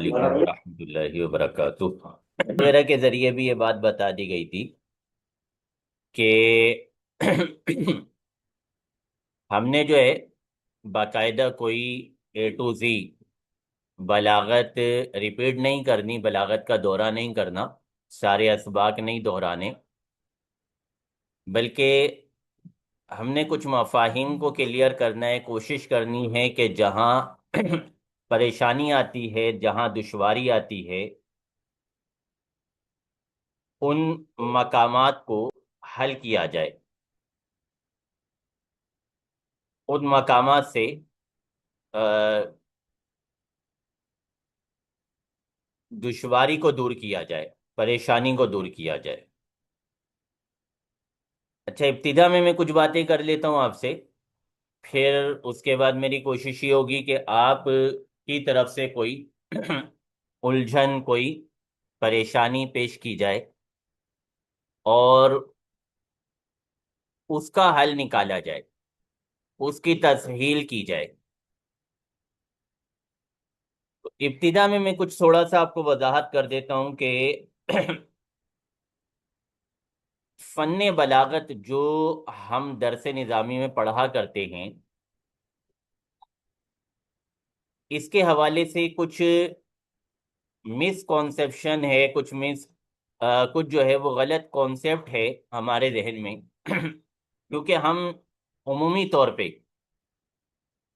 علیکم ورحمۃ اللہ وبرکاتہ وغیرہ کے ذریعے بھی یہ بات بتا دی گئی تھی کہ ہم نے جو ہے باقاعدہ کوئی A to Z بلاغت ریپیٹ نہیں کرنی، بلاغت کا دورہ نہیں کرنا، سارے اسباق نہیں دہرانے، بلکہ ہم نے کچھ مفاہیم کو کلیئر کرنا ہے، کوشش کرنی ہے کہ جہاں پریشانی آتی ہے، جہاں دشواری آتی ہے، ان مقامات کو حل کیا جائے، ان مقامات سے دشواری کو دور کیا جائے، پریشانی کو دور کیا جائے۔ اچھا، ابتدا میں کچھ باتیں کر لیتا ہوں آپ سے، پھر اس کے بعد میری کوشش یہ ہوگی کہ آپ کی طرف سے کوئی الجھن، کوئی پریشانی پیش کی جائے اور اس کا حل نکالا جائے، اس کی تسہیل کی جائے۔ تو ابتدا میں کچھ تھوڑا سا آپ کو وضاحت کر دیتا ہوں کہ فن بلاغت جو ہم درس نظامی میں پڑھا کرتے ہیں، اس کے حوالے سے کچھ مس کانسیپشن ہے، کچھ جو ہے وہ غلط کانسیپٹ ہے ہمارے ذہن میں کیونکہ ہم عمومی طور پہ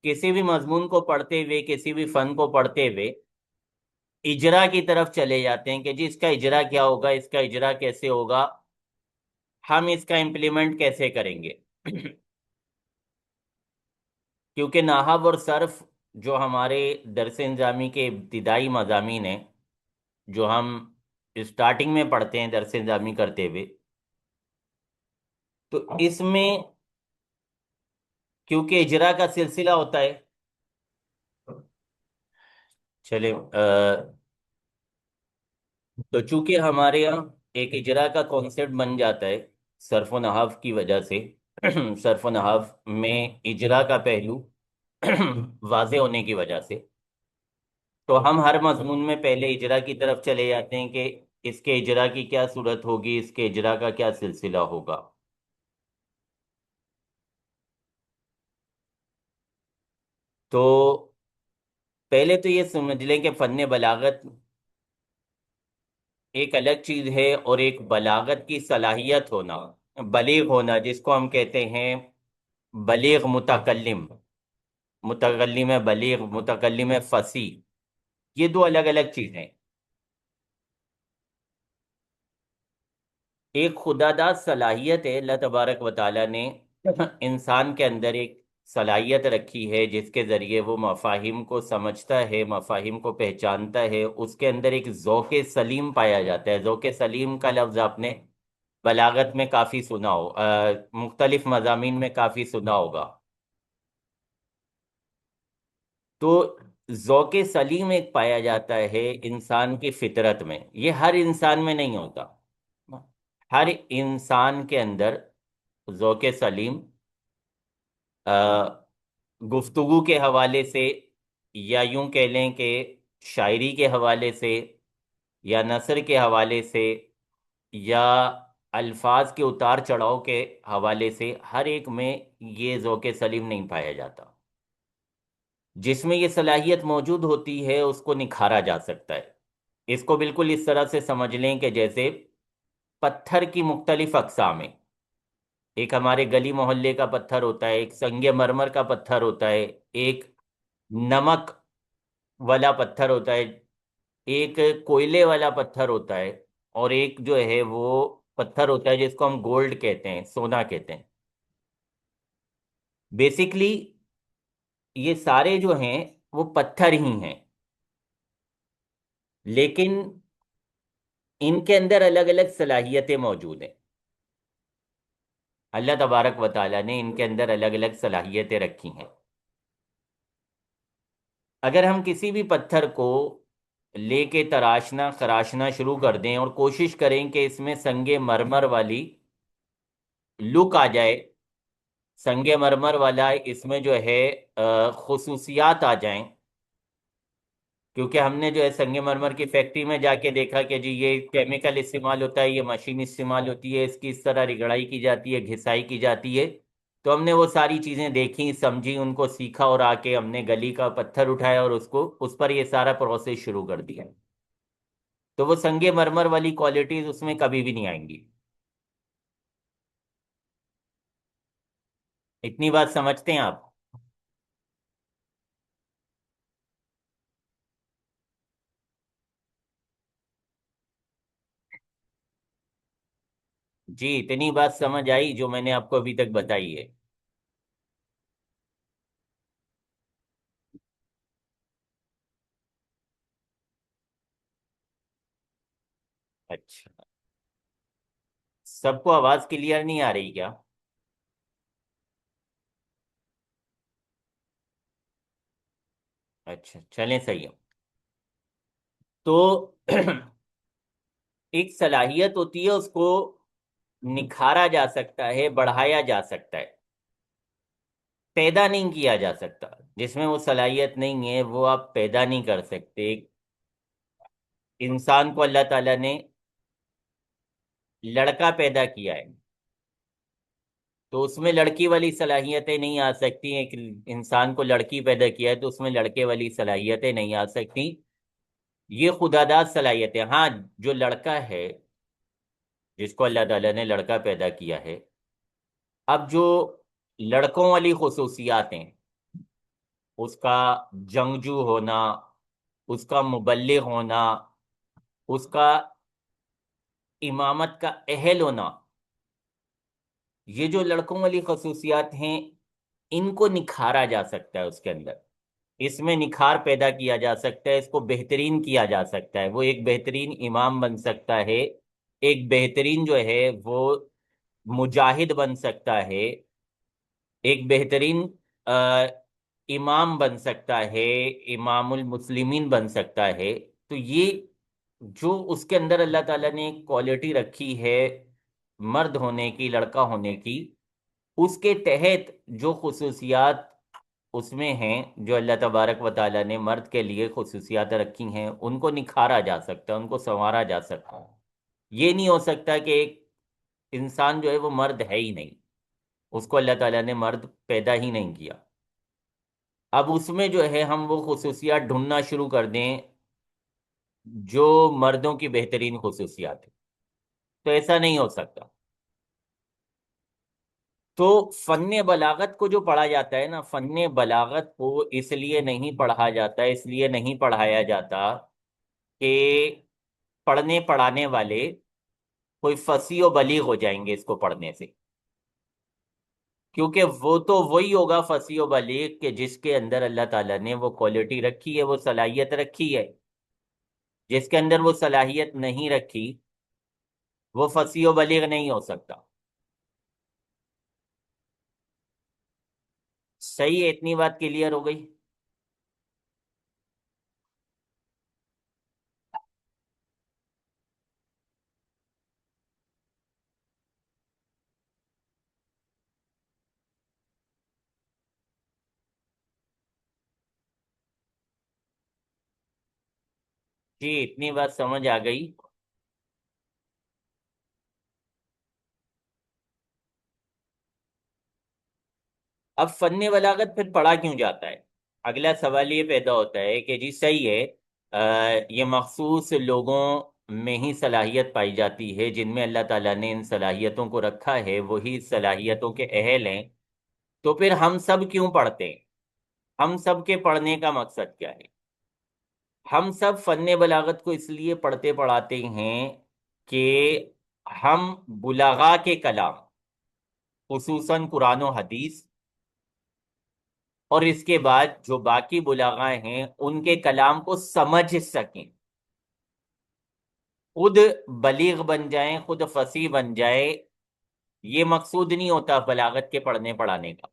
کسی بھی مضمون کو پڑھتے ہوئے، کسی بھی فن کو پڑھتے ہوئے اجرا کی طرف چلے جاتے ہیں کہ جی اس کا اجرا کیا ہوگا، اس کا اجرا کیسے ہوگا، ہم اس کا امپلیمنٹ کیسے کریں گے کیونکہ نحو اور صرف جو ہمارے درس نظامی کے ابتدائی مضامین ہیں، جو ہم اسٹارٹنگ میں پڑھتے ہیں درس نظامی کرتے ہوئے، تو اس میں کیونکہ اجرا کا سلسلہ ہوتا ہے، چلے تو چونکہ ہمارے یہاں ایک اجرا کا کانسیپٹ بن جاتا ہے صرف و نحو کی وجہ سے صرف و نحو میں اجرا کا پہلو واضح ہونے کی وجہ سے، تو ہم ہر مضمون میں پہلے اجرا کی طرف چلے جاتے ہیں کہ اس کے اجرا کی کیا صورت ہوگی، اس کے اجرا کا کیا سلسلہ ہوگا۔ تو پہلے تو یہ سمجھ لیں کہ فن بلاغت ایک الگ چیز ہے، اور ایک بلاغت کی صلاحیت ہونا، بلیغ ہونا، جس کو ہم کہتے ہیں بلیغ متکلم، متکلم بلیغ، متکلم فصیح، یہ دو الگ الگ چیزیں۔ ایک خدا داد صلاحیت ہے، اللہ تبارک و تعالیٰ نے انسان کے اندر ایک صلاحیت رکھی ہے جس کے ذریعے وہ مفاہیم کو سمجھتا ہے، مفاہیم کو پہچانتا ہے، اس کے اندر ایک ذوق سلیم پایا جاتا ہے۔ ذوق سلیم کا لفظ آپ نے بلاغت میں کافی سنا ہو، مختلف مضامین میں کافی سنا ہوگا۔ تو ذوق سلیم ایک پایا جاتا ہے انسان کی فطرت میں، یہ ہر انسان میں نہیں ہوتا۔ ہر انسان کے اندر ذوق سلیم گفتگو کے حوالے سے، یا یوں کہہ لیں کہ شاعری کے حوالے سے، یا نثر کے حوالے سے، یا الفاظ کے اتار چڑھاؤ کے حوالے سے، ہر ایک میں یہ ذوق سلیم نہیں پایا جاتا۔ جس میں یہ صلاحیت موجود ہوتی ہے اس کو نکھارا جا سکتا ہے۔ اس کو بالکل اس طرح سے سمجھ لیں کہ جیسے پتھر کی مختلف اقسام ہیں۔ ایک ہمارے گلی محلے کا پتھر ہوتا ہے، ایک سنگ مرمر کا پتھر ہوتا ہے، ایک نمک والا پتھر ہوتا ہے، ایک کوئلے والا پتھر ہوتا ہے، اور ایک جو ہے وہ پتھر ہوتا ہے جس کو ہم گولڈ کہتے ہیں، سونا کہتے ہیں۔ بیسیکلی یہ سارے جو ہیں وہ پتھر ہی ہیں، لیکن ان کے اندر الگ الگ صلاحیتیں موجود ہیں۔ اللہ تبارک و تعالیٰ نے ان کے اندر الگ الگ صلاحیتیں رکھی ہیں۔ اگر ہم کسی بھی پتھر کو لے کے تراشنا خراشنا شروع کر دیں اور کوشش کریں کہ اس میں سنگ مرمر والی لک آ جائے، سنگ مرمر والا اس میں جو ہے خصوصیات آ جائیں، کیونکہ ہم نے جو ہے سنگ مرمر کی فیکٹری میں جا کے دیکھا کہ جی یہ کیمیکل استعمال ہوتا ہے، یہ مشین استعمال ہوتی ہے، اس کی اس طرح رگڑائی کی جاتی ہے، گھسائی کی جاتی ہے. تو ہم نے وہ ساری چیزیں دیکھی، سمجھی، ان کو سیکھا، اور آ کے ہم نے گلی کا پتھر اٹھایا اور اس پر یہ سارا پروسیس شروع کر دیا. تو وہ سنگ مرمر والی کوالٹیز اس میں کبھی بھی نہیں آئیں گی. اتنی بات سمجھتے ہیں آپ؟ جی اتنی بات سمجھ آئی جو میں نے آپ کو ابھی تک بتائی ہے. اچھا. سب کو آواز کلیئر نہیں آ رہی کیا؟ اچھا چلیں صحیح ہے. تو ایک صلاحیت ہوتی ہے، اس کو نکھارا جا سکتا ہے، بڑھایا جا سکتا ہے، پیدا نہیں کیا جا سکتا. جس میں وہ صلاحیت نہیں ہے وہ آپ پیدا نہیں کر سکتے. انسان کو اللہ تعالیٰ نے لڑکا پیدا کیا ہے، تو اس میں لڑکی والی صلاحیتیں نہیں آ سکتی. ایک انسان کو لڑکی پیدا کیا ہے تو اس میں لڑکے والی صلاحیتیں نہیں آ سکتی. یہ خداداد صلاحیتیں. ہاں، جو لڑکا ہے، جس کو اللہ تعالیٰ نے لڑکا پیدا کیا ہے، اب جو لڑکوں والی خصوصیات ہیں، اس کا جنگجو ہونا، اس کا مبلغ ہونا، اس کا امامت کا اہل ہونا، یہ جو لڑکوں والی خصوصیات ہیں، ان کو نکھارا جا سکتا ہے اس کے اندر. اس میں نکھار پیدا کیا جا سکتا ہے، اس کو بہترین کیا جا سکتا ہے. وہ ایک بہترین امام بن سکتا ہے، ایک بہترین جو ہے وہ مجاہد بن سکتا ہے، ایک بہترین آ، امام بن سکتا ہے، امام المسلمین بن سکتا ہے. تو یہ جو اس کے اندر اللہ تعالیٰ نے ایک کوالٹی رکھی ہے مرد ہونے کی، لڑکا ہونے کی، اس کے تحت جو خصوصیات اس میں ہیں، جو اللہ تبارک و تعالیٰ نے مرد کے لیے خصوصیات رکھی ہیں، ان کو نکھارا جا سکتا ہے، ان کو سنوارا جا سکتا ہے. یہ نہیں ہو سکتا کہ ایک انسان جو ہے وہ مرد ہے ہی نہیں، اس کو اللہ تعالیٰ نے مرد پیدا ہی نہیں کیا. اب اس میں جو ہے ہم وہ خصوصیات ڈھونڈنا شروع کر دیں جو مردوں کی بہترین خصوصیات ہیں، تو ایسا نہیں ہو سکتا. تو فن بلاغت کو جو پڑھا جاتا ہے نا، فن بلاغت کو اس لیے نہیں پڑھا جاتا، اس لیے نہیں پڑھایا جاتا کہ پڑھنے پڑھانے والے کوئی فصیح و بلیغ ہو جائیں گے اس کو پڑھنے سے. کیونکہ وہ تو وہی ہوگا فصیح و بلیغ کہ جس کے اندر اللہ تعالیٰ نے وہ کوالٹی رکھی ہے، وہ صلاحیت رکھی ہے. جس کے اندر وہ صلاحیت نہیں رکھی، وہ فصیح و بلیغ نہیں ہو سکتا. صحیح ہے، اتنی بات کلیئر ہو گئی. جی اتنی بات سمجھ آ گئی. اب فن بلاغت پھر پڑھا کیوں جاتا ہے؟ اگلا سوال یہ پیدا ہوتا ہے کہ جی صحیح ہے، یہ مخصوص لوگوں میں ہی صلاحیت پائی جاتی ہے، جن میں اللہ تعالیٰ نے ان صلاحیتوں کو رکھا ہے، وہی صلاحیتوں کے اہل ہیں. تو پھر ہم سب کیوں پڑھتے ہیں؟ ہم سب کے پڑھنے کا مقصد کیا ہے؟ ہم سب فن بلاغت کو اس لیے پڑھتے پڑھاتے ہیں کہ ہم بلغاء کے کلام، خصوصاً قرآن و حدیث، اور اس کے بعد جو باقی بلاغاء ہیں ان کے کلام کو سمجھ سکیں، خود بلیغ بن جائیں، خود فصیح بن جائے. یہ مقصود نہیں ہوتا بلاغت کے پڑھنے پڑھانے کا،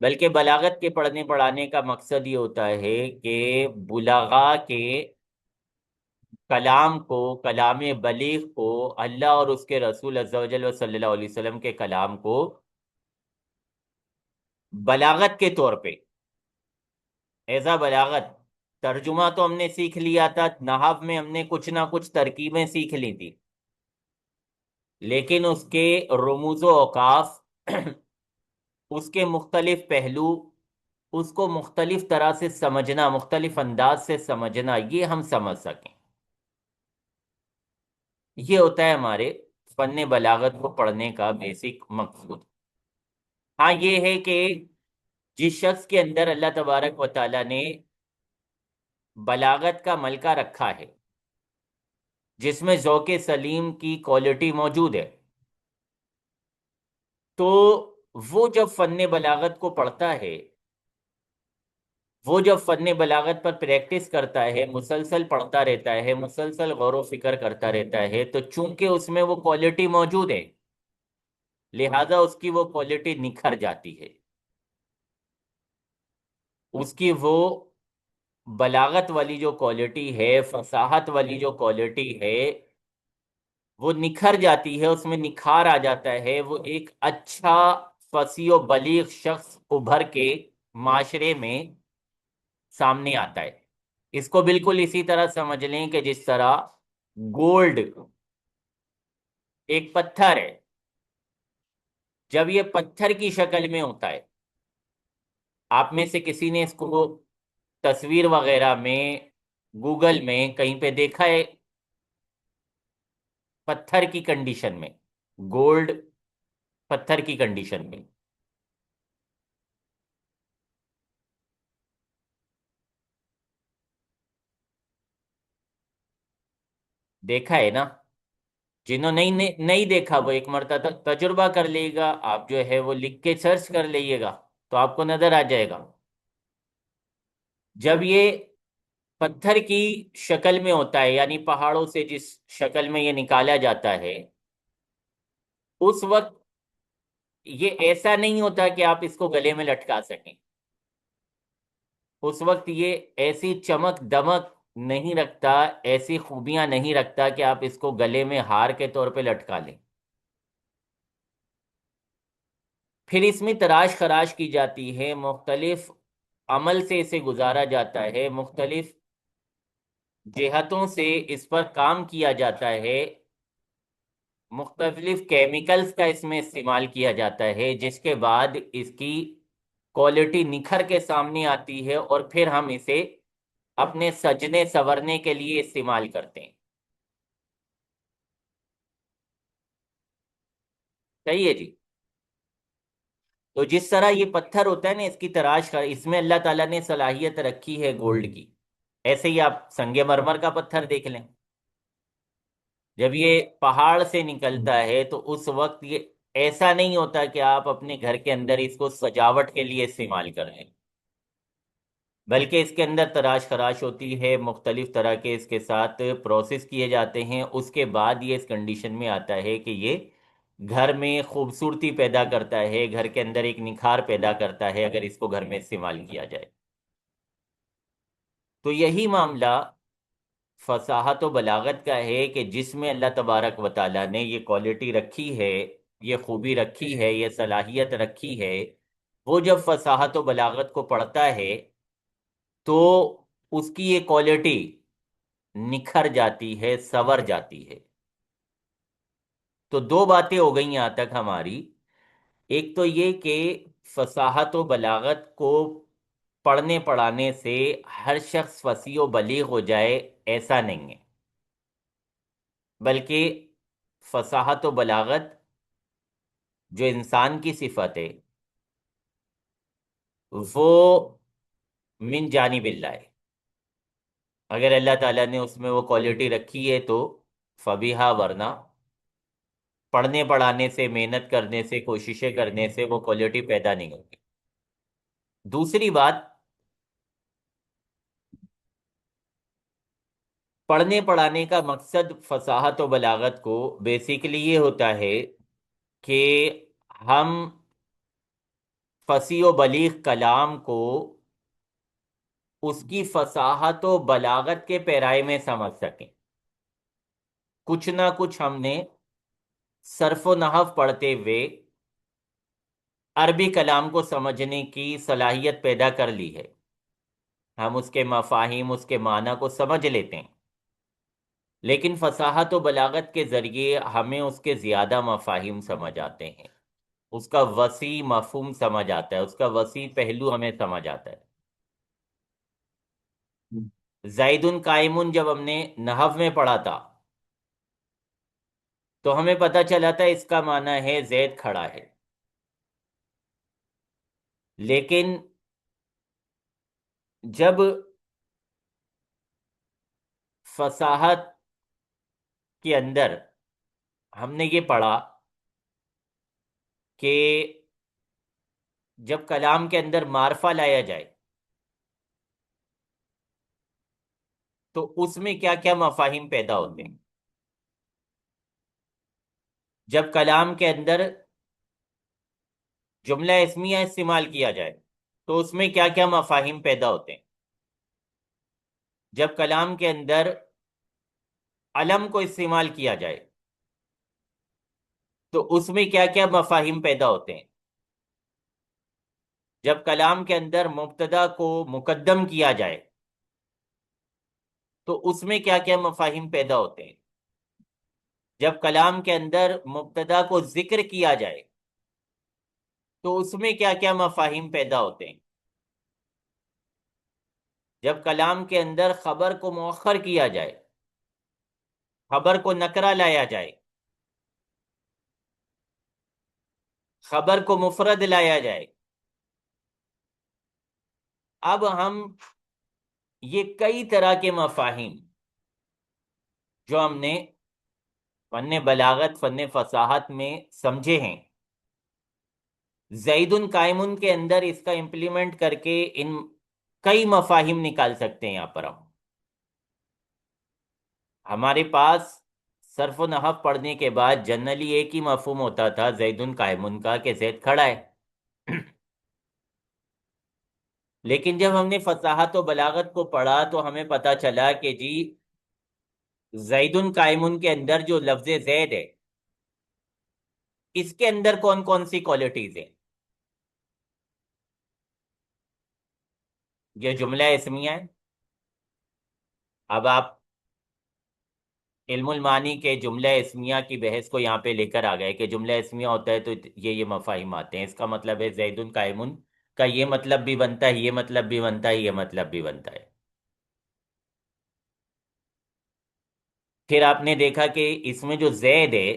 بلکہ بلاغت کے پڑھنے پڑھانے کا مقصد یہ ہوتا ہے کہ بلغاء کے کلام کو، کلام بلیغ کو، اللہ اور اس کے رسول عز و جل و صلی اللہ علیہ وسلم کے کلام کو بلاغت کے طور پہ، ایزا بلاغت ترجمہ تو ہم نے سیکھ لیا تھا، نحو میں ہم نے کچھ نہ کچھ ترکیبیں سیکھ لی تھی، لیکن اس کے رموز و اوقاف اس کے مختلف پہلو، اس کو مختلف طرح سے سمجھنا، مختلف انداز سے سمجھنا، یہ ہم سمجھ سکیں، یہ ہوتا ہے ہمارے فن بلاغت کو پڑھنے کا بیسک مقصود۔ ہاں یہ ہے کہ جس شخص کے اندر اللہ تبارک و تعالیٰ نے بلاغت کا ملکہ رکھا ہے، جس میں ذوق سلیم کی کوالٹی موجود ہے، تو وہ جب فن بلاغت کو پڑھتا ہے، وہ جب فن بلاغت پر پریکٹس کرتا ہے، مسلسل پڑھتا رہتا ہے، مسلسل غور و فکر کرتا رہتا ہے، تو چونکہ اس میں وہ کوالٹی موجود ہے، لہذا اس کی وہ کوالٹی نکھر جاتی ہے، اس کی وہ بلاغت والی جو کوالٹی ہے، فصاحت والی جو کوالٹی ہے، وہ نکھر جاتی ہے، اس میں نکھار آ جاتا ہے، وہ ایک اچھا فصیح و بلیغ شخص ابھر کے معاشرے میں سامنے آتا ہے۔ اس کو بالکل اسی طرح سمجھ لیں کہ جس طرح گولڈ ایک پتھر ہے، جب یہ پتھر کی شکل میں ہوتا ہے، آپ میں سے کسی نے اس کو تصویر وغیرہ میں، گوگل میں کہیں پہ دیکھا ہے؟ پتھر کی کنڈیشن میں، گولڈ پتھر کی کنڈیشن میں دیکھا ہے نا؟ جنہوں نے نہیں دیکھا وہ ایک مرتبہ تجربہ کر لے گا، آپ جو ہے وہ لکھ کے سرچ کر لئیے گا تو آپ کو نظر آ جائے گا۔ جب یہ پتھر کی شکل میں ہوتا ہے، یعنی پہاڑوں سے جس شکل میں یہ نکالا جاتا ہے، اس وقت یہ ایسا نہیں ہوتا کہ آپ اس کو گلے میں لٹکا سکیں، اس وقت یہ ایسی چمک دمک نہیں رکھتا، ایسی خوبیاں نہیں رکھتا کہ آپ اس کو گلے میں ہار کے طور پہ لٹکا لیں۔ پھر اس میں تراش خراش کی جاتی ہے، مختلف عمل سے اسے گزارا جاتا ہے، مختلف جہتوں سے اس پر کام کیا جاتا ہے، مختلف کیمیکلز کا اس میں استعمال کیا جاتا ہے، جس کے بعد اس کی کوالٹی نکھر کے سامنے آتی ہے، اور پھر ہم اسے اپنے سجنے سنورنے کے لیے استعمال کرتے ہیں۔ صحیح ہے جی؟ تو جس طرح یہ پتھر ہوتا ہے نا، اس کی تراش کا، اس میں اللہ تعالیٰ نے صلاحیت رکھی ہے گولڈ کی، ایسے ہی آپ سنگ مرمر کا پتھر دیکھ لیں، جب یہ پہاڑ سے نکلتا ہے تو اس وقت یہ ایسا نہیں ہوتا کہ آپ اپنے گھر کے اندر اس کو سجاوٹ کے لیے استعمال کر رہے ہیں، بلکہ اس کے اندر تراش خراش ہوتی ہے، مختلف طرح کے اس کے ساتھ پروسیس کیے جاتے ہیں، اس کے بعد یہ اس کنڈیشن میں آتا ہے کہ یہ گھر میں خوبصورتی پیدا کرتا ہے، گھر کے اندر ایک نکھار پیدا کرتا ہے اگر اس کو گھر میں استعمال کیا جائے۔ تو یہی معاملہ فصاحت و بلاغت کا ہے کہ جس میں اللہ تبارک و تعالیٰ نے یہ کوالٹی رکھی ہے، یہ خوبی رکھی ہے، یہ صلاحیت رکھی ہے، وہ جب فصاحت و بلاغت کو پڑھتا ہے تو اس کی یہ کوالٹی نکھر جاتی ہے، سنور جاتی ہے۔ تو دو باتیں ہو گئیں یہاں تک ہماری، ایک تو یہ کہ فصاحت و بلاغت کو پڑھنے پڑھانے سے ہر شخص فصیح و بلیغ ہو جائے، ایسا نہیں ہے، بلکہ فصاحت و بلاغت جو انسان کی صفت ہے، وہ من جانب اللہ ہے۔ اگر اللہ تعالیٰ نے اس میں وہ کوالٹی رکھی ہے تو فبیہا، ورنہ پڑھنے پڑھانے سے، محنت کرنے سے، کوششیں کرنے سے وہ کوالٹی پیدا نہیں ہوگی۔ دوسری بات، پڑھنے پڑھانے کا مقصد فصاحت و بلاغت کو بیسیکلی یہ ہوتا ہے کہ ہم فصیح و بلیغ کلام کو اس کی فصاحت و بلاغت کے پیرائے میں سمجھ سکیں۔ کچھ نہ کچھ ہم نے صرف و نحو پڑھتے ہوئے عربی کلام کو سمجھنے کی صلاحیت پیدا کر لی ہے، ہم اس کے مفاہیم، اس کے معنی کو سمجھ لیتے ہیں، لیکن فصاحت و بلاغت کے ذریعے ہمیں اس کے زیادہ مفاہیم سمجھ آتے ہیں، اس کا وسیع مفہوم سمجھ آتا ہے، اس کا وسیع پہلو ہمیں سمجھ آتا ہے۔ زید قائم جب ہم نے نحو میں پڑھا تھا تو ہمیں پتہ چلا تھا اس کا معنی ہے زید کھڑا ہے، لیکن جب فصاحت کے اندر ہم نے یہ پڑھا کہ جب کلام کے اندر معرفہ لایا جائے تو اس میں کیا کیا مفاہیم پیدا ہوتے ہیں، جب کلام کے اندر جملہ اسمیہ استعمال کیا جائے تو اس میں کیا کیا مفاہیم پیدا ہوتے ہیں، جب کلام کے اندر علم کو استعمال کیا جائے تو اس میں کیا کیا مفاہیم پیدا ہوتے ہیں، جب کلام کے اندر مبتدا کو مقدم کیا جائے تو اس میں کیا کیا مفاہیم پیدا ہوتے ہیں، جب کلام کے اندر مبتدا کو ذکر کیا جائے تو اس میں کیا کیا مفاہیم پیدا ہوتے ہیں، جب کلام کے اندر خبر کو مؤخر کیا جائے، خبر کو نکرہ لایا جائے، خبر کو مفرد لایا جائے، اب ہم یہ کئی طرح کے مفاہیم جو ہم نے فن بلاغت، فن فصاحت میں سمجھے ہیں، زید قائم کے اندر اس کا امپلیمنٹ کر کے ان کئی مفاہیم نکال سکتے ہیں۔ یہاں پر ہمارے پاس صرف و نحو پڑھنے کے بعد جنرلی ایک ہی مفہوم ہوتا تھا زید قائم کا، کہ زید کھڑا ہے۔ لیکن جب ہم نے فصاحت و بلاغت کو پڑھا تو ہمیں پتا چلا کہ جی زید قائم کے اندر جو لفظ زید ہے اس کے اندر کون کون سی کوالٹیز ہیں، یہ جملہ اسمیہ ہے۔ اب آپ علم المعانی کے جملہ اسمیہ کی بحث کو یہاں پہ لے کر آ گئے کہ جملہ اسمیہ ہوتا ہے تو یہ مفاہیم آتے ہیں، اس کا مطلب ہے زید قائم کا یہ مطلب بھی بنتا ہے، یہ مطلب بھی بنتا ہے، یہ مطلب بھی بنتا ہے۔ پھر آپ نے دیکھا کہ اس میں جو زید ہے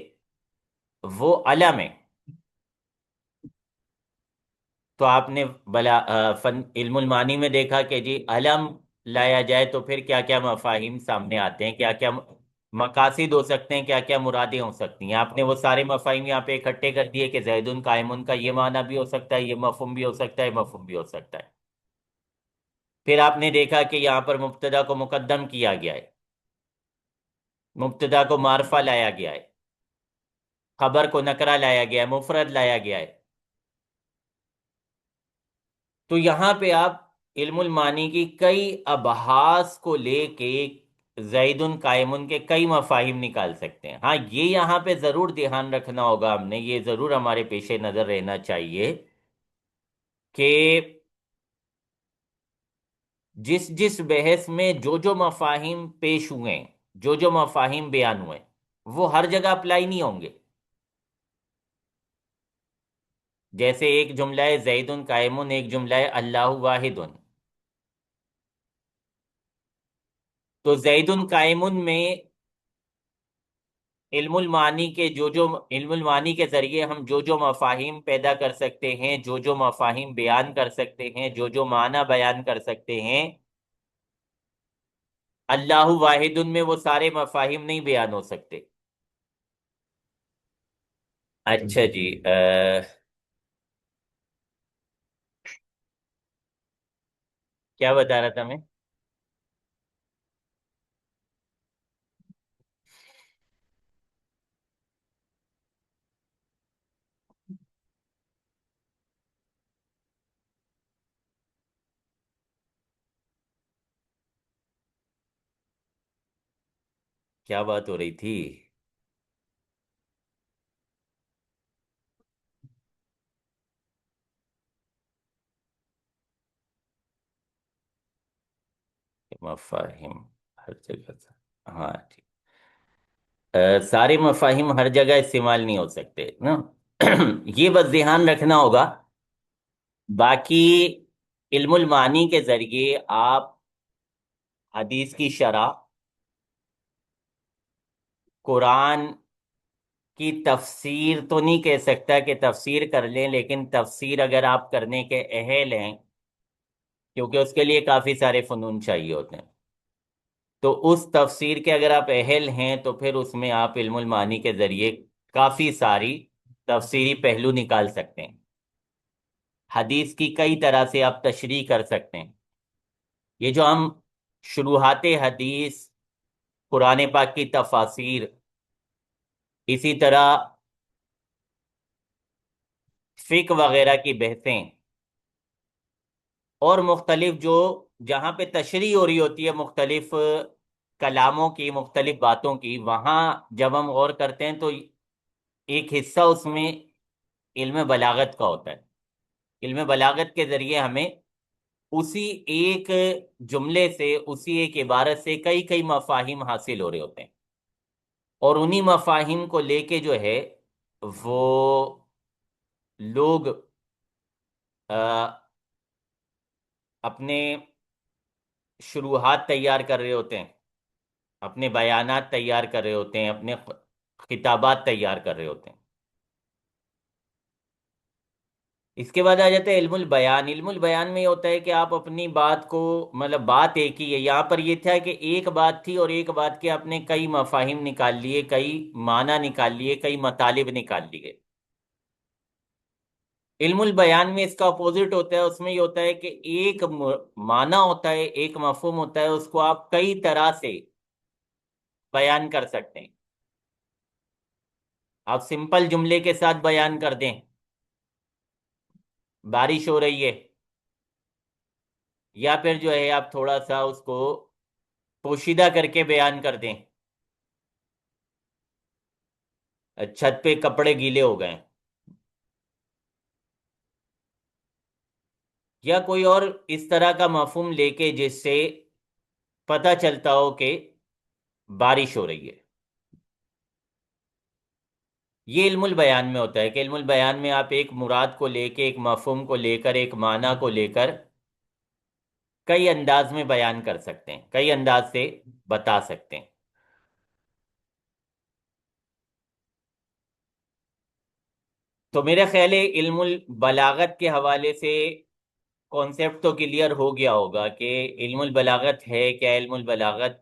وہ علم ہے، تو آپ نے فن علم المعانی میں دیکھا کہ جی علم لایا جائے تو پھر کیا کیا مفاہیم سامنے آتے ہیں، کیا کیا مقاصد ہو سکتے ہیں، کیا کیا مرادیں ہو سکتی ہیں۔ آپ نے وہ سارے مفاہیم یہاں پہ اکٹھے کر دیے کہ زید قائم کا یہ معنی بھی ہو سکتا ہے، یہ مفہوم بھی ہو سکتا ہے، مفہوم بھی ہو سکتا ہے۔ پھر آپ نے دیکھا کہ یہاں پر مبتدا کو مقدم کیا گیا ہے، مبتدا کو معرفہ لایا گیا ہے، خبر کو نکرہ لایا گیا ہے، مفرد لایا گیا ہے۔ تو یہاں پہ آپ علم المعانی کی کئی ابحاث کو لے کے زید قائم کے کئی مفاہیم نکال سکتے ہیں۔ ہاں یہ یہاں پہ ضرور دھیان رکھنا ہوگا، ہم نے یہ ضرور ہمارے پیش نظر رہنا چاہیے کہ جس جس بحث میں جو جو مفاہیم پیش ہوئے ہیں، جو جو مفاہیم بیان ہوئے ہیں، وہ ہر جگہ اپلائی نہیں ہوں گے۔ جیسے ایک جملہ ہے زید قائم، ایک جملہ ہے اللہ واحد، تو زید قائم میں علم المعانی کے علم المعانی کے ذریعے ہم جو جو مفاہیم پیدا کر سکتے ہیں، جو جو مفاہیم بیان کر سکتے ہیں، جو جو معنی بیان کر سکتے ہیں، اللہ واحد میں وہ سارے مفاہیم نہیں بیان ہو سکتے۔ اچھا جی، کیا بتا رہا تھا میں؟ کیا بات ہو رہی تھی؟ مفاہیم ہر جگہ سے، ہاں ٹھیک، سارے مفاہیم ہر جگہ استعمال نہیں ہو سکتے نا یہ بس دھیان رکھنا ہوگا۔ باقی علم المعانی کے ذریعے آپ حدیث کی شرح، قرآن کی تفسیر تو نہیں کہہ سکتا کہ تفسیر کر لیں، لیکن تفسیر اگر آپ کرنے کے اہل ہیں، کیونکہ اس کے لیے کافی سارے فنون چاہیے ہوتے ہیں، تو اس تفسیر کے اگر آپ اہل ہیں تو پھر اس میں آپ علم المعانی کے ذریعے کافی ساری تفسیری پہلو نکال سکتے ہیں، حدیث کی کئی طرح سے آپ تشریح کر سکتے ہیں۔ یہ جو ہم شروحات حدیث، قرآن پاک کی تفاسیر، اسی طرح فقہ وغیرہ کی بحثیں، اور مختلف جو جہاں پہ تشریح ہو رہی ہوتی ہے مختلف کلاموں کی، مختلف باتوں کی، وہاں جب ہم غور کرتے ہیں تو ایک حصہ اس میں علم بلاغت کا ہوتا ہے۔ علم بلاغت کے ذریعے ہمیں اسی ایک جملے سے، اسی ایک عبارت سے کئی کئی مفاہیم حاصل ہو رہے ہوتے ہیں، اور انہی مفاہیم کو لے کے جو ہے وہ لوگ اپنے شروحات تیار کر رہے ہوتے ہیں، اپنے بیانات تیار کر رہے ہوتے ہیں، اپنے خطابات تیار کر رہے ہوتے ہیں۔ اس کے بعد آ جاتا ہے علم البیان۔ علم البیان میں یہ ہوتا ہے کہ آپ اپنی بات کو، مطلب بات ایک ہی ہے، یہاں پر یہ تھا کہ ایک بات تھی اور ایک بات کے آپ نے کئی مفاہیم نکال لیے، کئی معنی نکال لیے، کئی مطالب نکال لیے۔ علم البیان میں اس کا اپوزٹ ہوتا ہے، اس میں یہ ہوتا ہے کہ ایک معنی ہوتا ہے، ایک مفہوم ہوتا ہے، اس کو آپ کئی طرح سے بیان کر سکتے ہیں۔ آپ سمپل جملے کے ساتھ بیان کر دیں، بارش ہو رہی ہے، یا پھر جو ہے آپ تھوڑا سا اس کو پوشیدہ کر کے بیان کر دیں، چھت پہ کپڑے گیلے ہو گئے، یا کوئی اور اس طرح کا مفہوم لے کے جس سے پتہ چلتا ہو کہ بارش ہو رہی ہے۔ یہ علم البیان میں ہوتا ہے کہ علم البیان میں آپ ایک مراد کو لے کے، ایک مفہوم کو لے کر، ایک معنی کو لے کر کئی انداز میں بیان کر سکتے ہیں، کئی انداز سے بتا سکتے ہیں۔ تو میرا خیال ہے علم البلاغت کے حوالے سے کانسیپٹ تو کلیئر ہو گیا ہوگا کہ علم البلاغت ہے کیا، علم البلاغت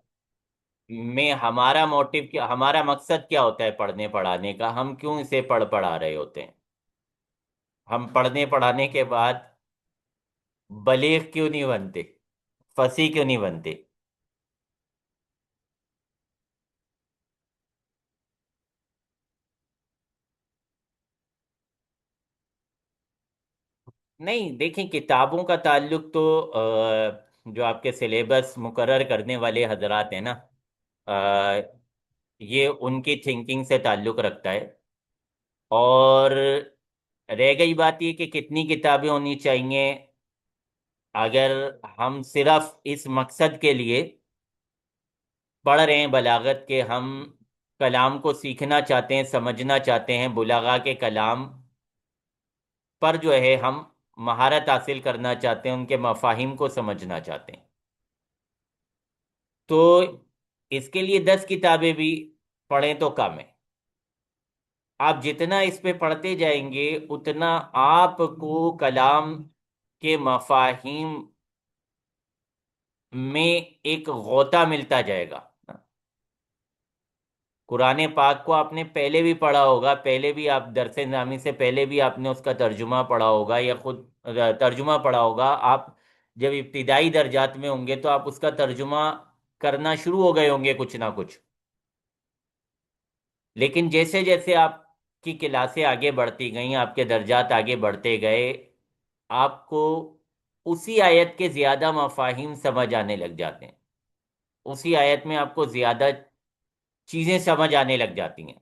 میں ہمارا موٹیو کیا، ہمارا مقصد کیا ہوتا ہے پڑھنے پڑھانے کا، ہم کیوں اسے پڑھا رہے ہوتے ہیں، ہم پڑھنے پڑھانے کے بعد بلیغ کیوں نہیں بنتے، فصیح کیوں نہیں بنتے۔ نہیں دیکھیں، کتابوں کا تعلق تو جو آپ کے سلیبس مقرر کرنے والے حضرات ہیں نا، آ، یہ ان کی تھنکنگ سے تعلق رکھتا ہے، اور رہ گئی بات یہ کہ کتنی کتابیں ہونی چاہیے۔ اگر ہم صرف اس مقصد کے لیے پڑھ رہے ہیں بلاغت کے، ہم کلام کو سیکھنا چاہتے ہیں، سمجھنا چاہتے ہیں، بلغاء کے کلام پر جو ہے ہم مہارت حاصل کرنا چاہتے ہیں، ان کے مفاہیم کو سمجھنا چاہتے ہیں، تو اس کے لیے 10 کتابیں بھی پڑھیں تو کم ہے۔ آپ جتنا اس پہ پڑھتے جائیں گے اتنا آپ کو کلام کے مفاہیم میں ایک غوطہ ملتا جائے گا۔ قرآن پاک کو آپ نے پہلے بھی پڑھا ہوگا، پہلے بھی آپ درس نامی سے پہلے بھی آپ نے اس کا ترجمہ پڑھا ہوگا، یا خود ترجمہ پڑھا ہوگا۔ آپ جب ابتدائی درجات میں ہوں گے تو آپ اس کا ترجمہ کرنا شروع ہو گئے ہوں گے کچھ نہ کچھ، لیکن جیسے جیسے آپ کی کلاسیں آگے بڑھتی گئیں، آپ کے درجات آگے بڑھتے گئے، آپ کو اسی آیت کے زیادہ مفاہیم سمجھ آنے لگ جاتے ہیں، اسی آیت میں آپ کو زیادہ چیزیں سمجھ آنے لگ جاتی ہیں۔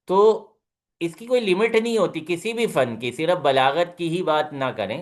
تو اس کی کوئی لمٹ نہیں ہوتی کسی بھی فن کی، صرف بلاغت کی ہی بات نہ کریں،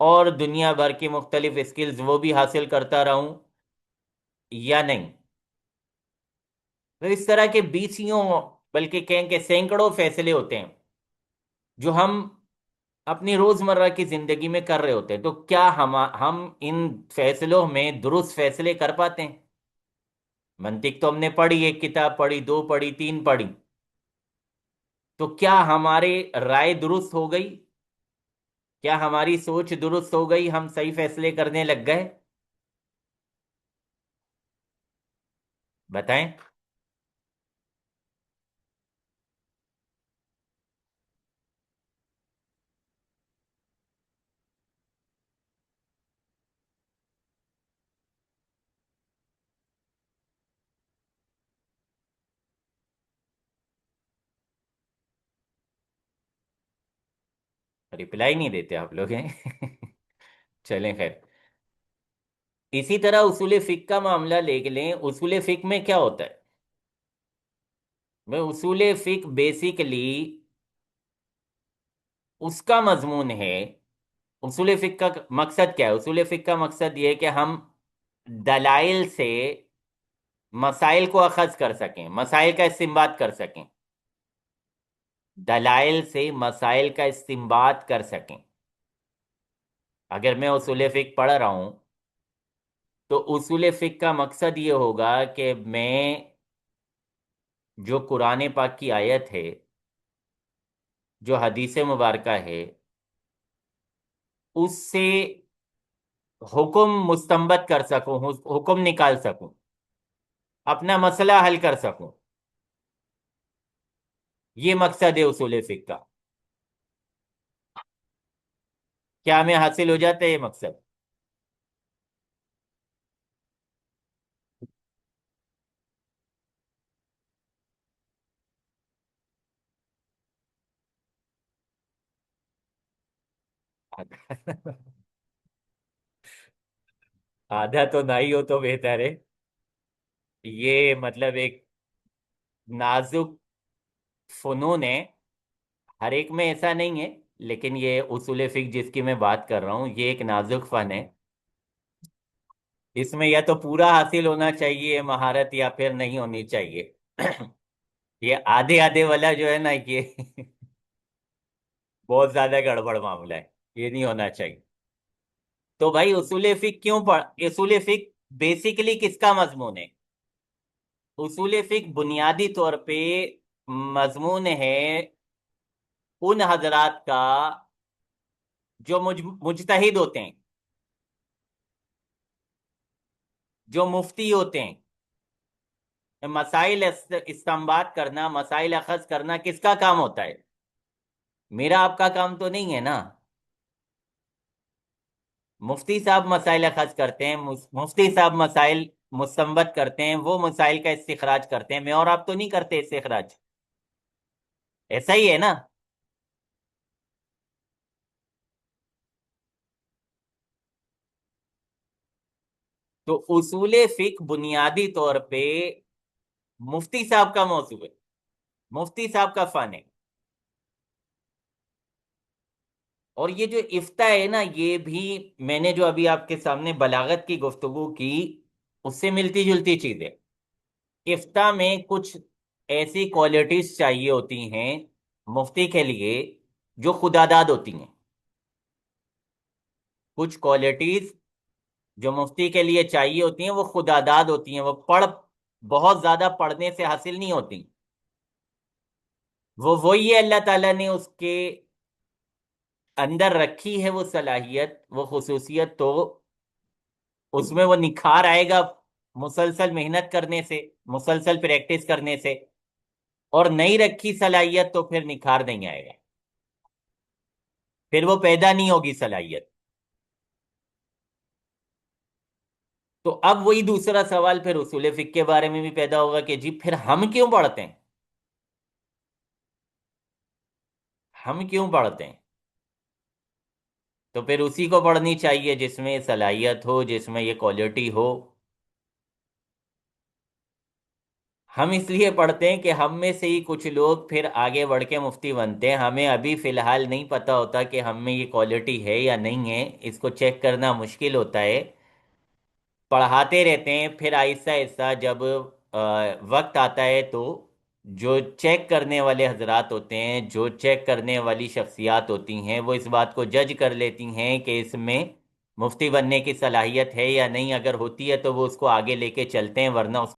اور دنیا بھر کی مختلف اسکلز وہ بھی حاصل کرتا رہوں یا نہیں؟ تو اس طرح کے بیسیوں، بلکہ کہیں کہ سینکڑوں فیصلے ہوتے ہیں جو ہم اپنی روزمرہ کی زندگی میں کر رہے ہوتے ہیں، تو کیا ہم ان فیصلوں میں درست فیصلے کر پاتے ہیں؟ منطق تو ہم نے پڑھی، ایک کتاب پڑھی، دو پڑھی، تین پڑھی، تو کیا ہماری رائے درست ہو گئی؟ کیا ہماری سوچ درست ہو گئی؟ ہم صحیح فیصلے کرنے لگ گئے؟ بتائیں۔ رپلائی نہیں دیتے آپ لوگ ہیں؟ چلیں خیر، اسی طرح اصول فقہ کا معاملہ لے کے لیں، اصول فقہ میں کیا ہوتا ہے؟ میں اصول فقہ بیسیکلی اس کا مضمون ہے، اصول فقہ کا مقصد کیا ہے؟ اصول فقہ کا مقصد یہ ہے کہ ہم دلائل سے مسائل کو اخذ کر سکیں، مسائل کا استنباط کر سکیں، دلائل سے مسائل کا استنباط کر سکیں۔ اگر میں اصول فقہ پڑھ رہا ہوں تو اصول فقہ کا مقصد یہ ہوگا کہ میں جو قرآن پاک کی آیت ہے، جو حدیث مبارکہ ہے، اس سے حکم مستنبط کر سکوں، حکم نکال سکوں، اپنا مسئلہ حل کر سکوں۔ یہ مقصد ہے اصول فقہ کا۔ کیا ہمیں حاصل ہو جاتا ہے یہ مقصد؟ آدھا تو نہ ہی ہو تو بہتر ہے۔ یہ مطلب ایک نازک فنون ہے، ہر ایک میں ایسا نہیں ہے، لیکن یہ اصول فقہ جس کی میں بات کر رہا ہوں، یہ ایک نازک فن ہے۔ اس میں یا تو پورا حاصل ہونا چاہیے مہارت، یا پھر نہیں ہونی چاہیے۔ یہ آدھے آدھے والا جو ہے نا، یہ بہت زیادہ گڑبڑ معاملہ ہے، یہ نہیں ہونا چاہیے۔ تو بھائی اصول فقہ کیوں پڑھ؟ اصول فقہ بیسیکلی کس کا مضمون ہے؟ اصول فقہ بنیادی طور پہ مضمون ہے ان حضرات کا جو مجتہد ہوتے ہیں، جو مفتی ہوتے ہیں۔ مسائل استنباط کرنا، مسائل اخذ کرنا کس کا کام ہوتا ہے؟ میرا آپ کا کام تو نہیں ہے نا۔ مفتی صاحب مسائل اخذ کرتے ہیں، مفتی صاحب مسائل مستنبط کرتے ہیں، وہ مسائل کا استخراج کرتے ہیں، میں اور آپ تو نہیں کرتے استخراج۔ ایسا ہی ہے نا؟ تو اصول فقہ بنیادی طور پہ مفتی صاحب کا موضوع ہے، مفتی صاحب کا فن ہے۔ اور یہ جو افتاء ہے نا، یہ بھی میں نے جو ابھی آپ کے سامنے بلاغت کی گفتگو کی، اس سے ملتی جلتی چیز ہے۔ افتاء میں کچھ ایسی کوالٹیز چاہیے ہوتی ہیں مفتی کے لیے جو خداداد ہوتی ہیں، کچھ کوالٹیز جو مفتی کے لیے چاہیے ہوتی ہیں وہ خداداد ہوتی ہیں، وہ بہت زیادہ پڑھنے سے حاصل نہیں ہوتی۔ وہ وہی ہے، اللہ تعالیٰ نے اس کے اندر رکھی ہے وہ صلاحیت، وہ خصوصیت، تو اس میں وہ نکھار آئے گا مسلسل محنت کرنے سے، مسلسل پریکٹس کرنے سے۔ اور نہیں رکھی صلاحیت تو پھر نکھار نہیں آئے گا، پھر وہ پیدا نہیں ہوگی صلاحیت۔ تو اب وہی دوسرا سوال پھر اصول فقہ کے بارے میں بھی پیدا ہوگا کہ جی پھر ہم کیوں پڑھتے ہیں؟ ہم کیوں پڑھتے ہیں؟ تو پھر اسی کو پڑھنی چاہیے جس میں صلاحیت ہو، جس میں یہ کوالٹی ہو۔ ہم اس لیے پڑھتے ہیں کہ ہم میں سے ہی کچھ لوگ پھر آگے بڑھ کے مفتی بنتے ہیں. ہمیں ابھی فی الحال نہیں پتا ہوتا کہ ہم میں یہ کوالٹی ہے یا نہیں ہے. اس کو چیک کرنا مشکل ہوتا ہے. پڑھاتے رہتے ہیں، پھر آہستہ آہستہ جب وقت آتا ہے تو جو چیک کرنے والے حضرات ہوتے ہیں، جو چیک کرنے والی شخصیات ہوتی ہیں، وہ اس بات کو جج کر لیتی ہیں کہ اس میں مفتی بننے کی صلاحیت ہے یا نہیں. اگر ہوتی ہے تو وہ اس کو آگے لے کے چلتے ہیں، ورنہ اس